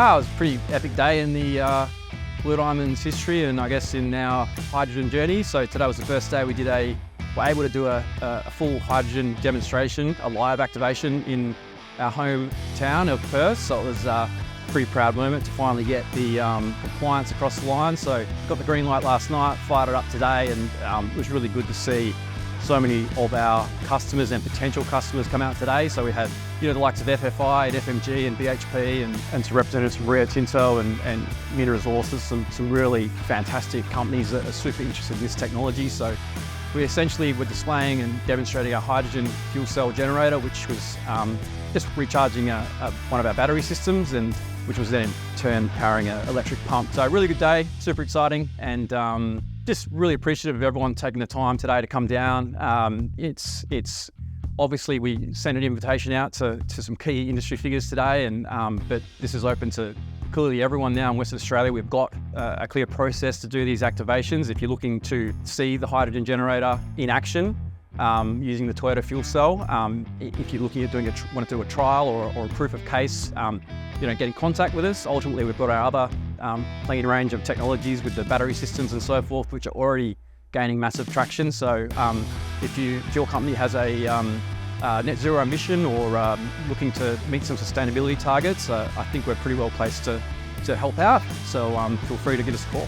It was a pretty epic day in the Blue Diamond's history, and I guess in our hydrogen journey. So today was the first day we were able to do a full hydrogen demonstration, a live activation in our hometown of Perth. So it was a pretty proud moment to finally get the compliance across the line. So got the green light last night, fired it up today, and it was really good to see so many of our customers and potential customers come out today. So we had, the likes of FFI and FMG and BHP and some representatives from Rio Tinto and Mina Resources, some really fantastic companies that are super interested in this technology. So we essentially were displaying and demonstrating our hydrogen fuel cell generator, which was just recharging one of our battery systems, and which was then in turn powering an electric pump. So a really good day, super exciting, and just really appreciative of everyone taking the time today to come down. It's obviously we sent an invitation out to some key industry figures today, and but this is open to clearly everyone now in Western Australia. We've got a clear process to do these activations. If you're looking to see the hydrogen generator in action using the Toyota fuel cell, if you're looking at want to do a trial or a proof of case, get in contact with us. Ultimately, we've got our other clean range of technologies with the battery systems and so forth, which are already gaining massive traction. So if your company has a net zero emission or looking to meet some sustainability targets, I think we're pretty well placed to help out. So feel free to give us a call.